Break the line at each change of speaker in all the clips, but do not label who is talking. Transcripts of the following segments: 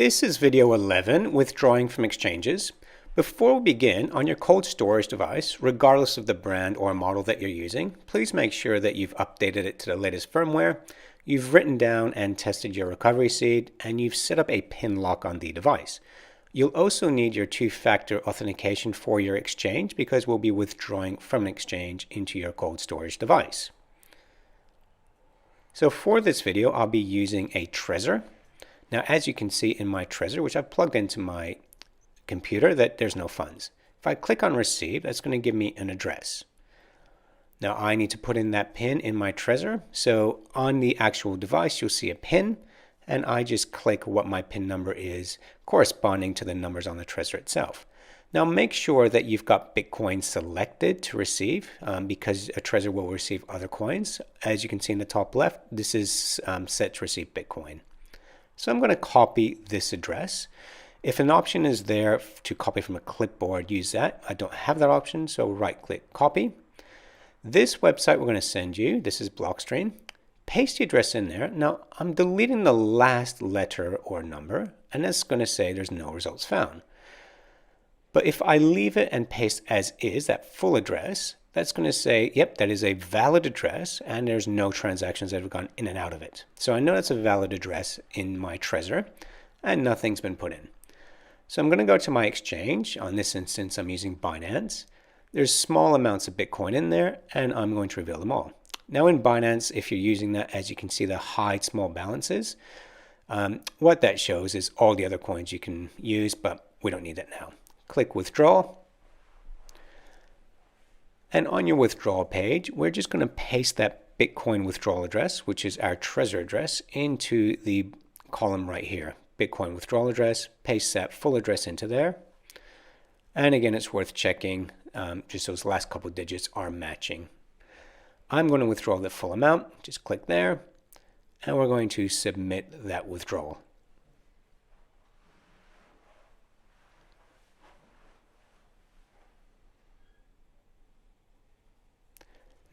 This is video 11, withdrawing from exchanges. Before we begin, on your cold storage device, regardless of the brand or model that you're using, please make sure that you've updated it to the latest firmware, you've written down and tested your recovery seed, and you've set up a PIN lock on the device. You'll also need your two-factor authentication for your exchange because we'll be withdrawing from an exchange into your cold storage device. So for this video, I'll be using a Trezor. Now, as you can see in my Trezor, which I've plugged into my computer, that there's no funds. If I click on receive, that's going to give me an address. Now I need to put in that PIN in my Trezor. So on the actual device, you'll see a PIN, and I just click what my PIN number is corresponding to the numbers on the Trezor itself. Now make sure that you've got Bitcoin selected to receive because a Trezor will receive other coins. As you can see in the top left, this is set to receive Bitcoin. So I'm going to copy this address. If an option is there to copy from a clipboard, use that. I don't have that option, so right click copy. This website we're going to send you, this is Blockstream. Paste the address in there. Now I'm deleting the last letter or number, and that's going to say there's no results found. But if I leave it and paste as is, that full address, that's going to say, yep, that is a valid address and there's no transactions that have gone in and out of it. So I know that's a valid address in my Trezor and nothing's been put in. So I'm going to go to my exchange. On this instance, I'm using Binance. There's small amounts of Bitcoin in there and I'm going to reveal them all. Now in Binance, if you're using that, as you can see, the hide small balances, what that shows is all the other coins you can use, but we don't need that now. Click withdraw. And on your withdrawal page, we're just going to paste that Bitcoin withdrawal address, which is our Trezor address, into the column right here. Bitcoin withdrawal address, paste that full address into there. And again, it's worth checking, just those last couple of digits are matching. I'm going to withdraw the full amount, just click there, and we're going to submit that withdrawal.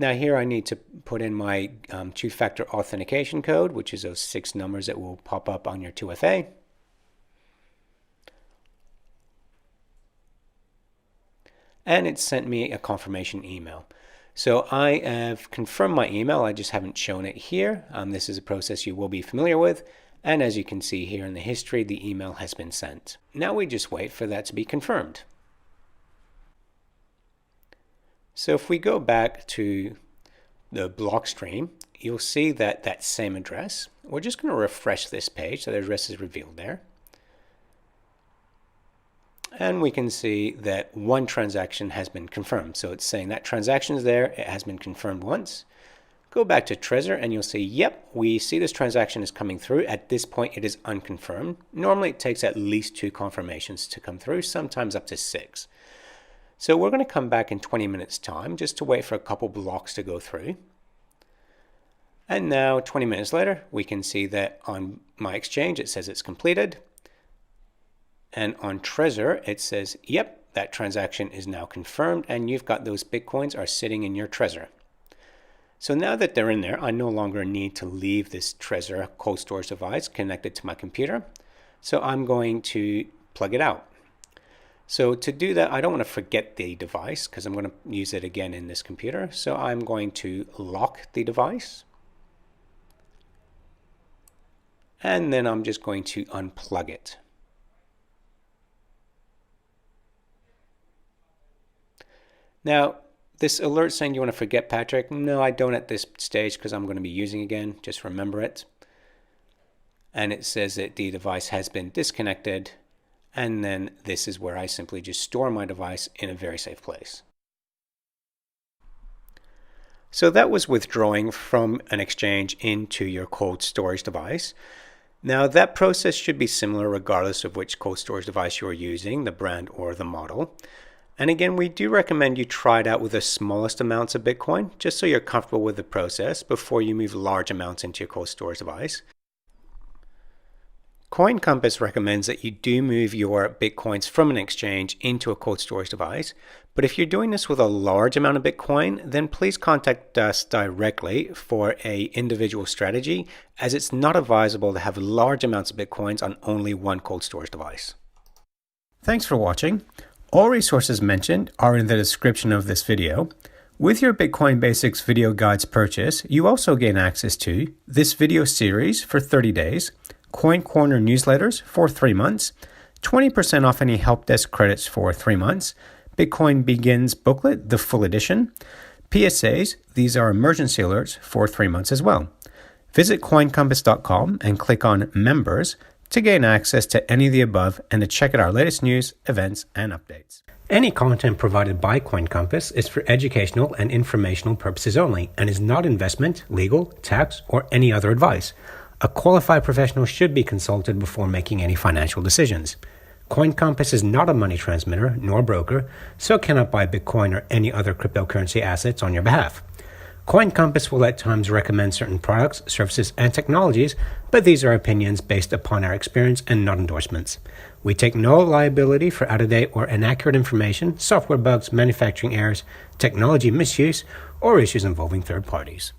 Now here I need to put in my two-factor authentication code, which is those 6 numbers that will pop up on your 2FA. And it sent me a confirmation email. So I have confirmed my email, I just haven't shown it here. This is a process you will be familiar with. And as you can see here in the history, the email has been sent. Now we just wait for that to be confirmed. So if we go back to the Blockstream, you'll see that that same address. We're just going to refresh this page so the address is revealed there. And we can see that one transaction has been confirmed. So it's saying that transaction is there, it has been confirmed once. Go back to Trezor and you'll see, yep, we see this transaction is coming through. At this point, it is unconfirmed. Normally it takes at least 2 confirmations to come through, sometimes up to 6. So we're going to come back in 20 minutes time just to wait for a couple blocks to go through. And now 20 minutes later, we can see that on my exchange, it says it's completed. And on Trezor, it says, yep, that transaction is now confirmed and you've got those Bitcoins are sitting in your Trezor. So now that they're in there, I no longer need to leave this Trezor cold storage device connected to my computer. So I'm going to plug it out. So to do that, I don't want to forget the device because I'm going to use it again in this computer. So I'm going to lock the device. And then I'm just going to unplug it. Now, this alert saying you want to forget Patrick. No, I don't at this stage because I'm going to be using again. Just remember it. And it says that the device has been disconnected. And then this is where I simply just store my device in a very safe place. So that was withdrawing from an exchange into your cold storage device. Now that process should be similar regardless of which cold storage device you're using, the brand or the model. And again, we do recommend you try it out with the smallest amounts of Bitcoin, just so you're comfortable with the process before you move large amounts into your cold storage device. Coin Compass recommends that you do move your Bitcoins from an exchange into a cold storage device. But if you're doing this with a large amount of Bitcoin, then please contact us directly for an individual strategy, as it's not advisable to have large amounts of Bitcoins on only one cold storage device. Thanks for watching. All resources mentioned are in the description of this video. With your Bitcoin Basics video guides purchase, you also gain access to this video series for 30 days, Coin Corner newsletters for 3 months, 20% off any help desk credits for 3 months, Bitcoin Begins booklet, the full edition, PSAs, these are emergency alerts for 3 months as well. Visit coincompass.com and click on Members to gain access to any of the above and to check out our latest news, events, and updates. Any content provided by Coin Compass is for educational and informational purposes only and is not investment, legal, tax, or any other advice. A qualified professional should be consulted before making any financial decisions. Coin Compass is not a money transmitter nor broker, so it cannot buy Bitcoin or any other cryptocurrency assets on your behalf. Coin Compass will at times recommend certain products, services, and technologies, but these are opinions based upon our experience and not endorsements. We take no liability for out-of-date or inaccurate information, software bugs, manufacturing errors, technology misuse, or issues involving third parties.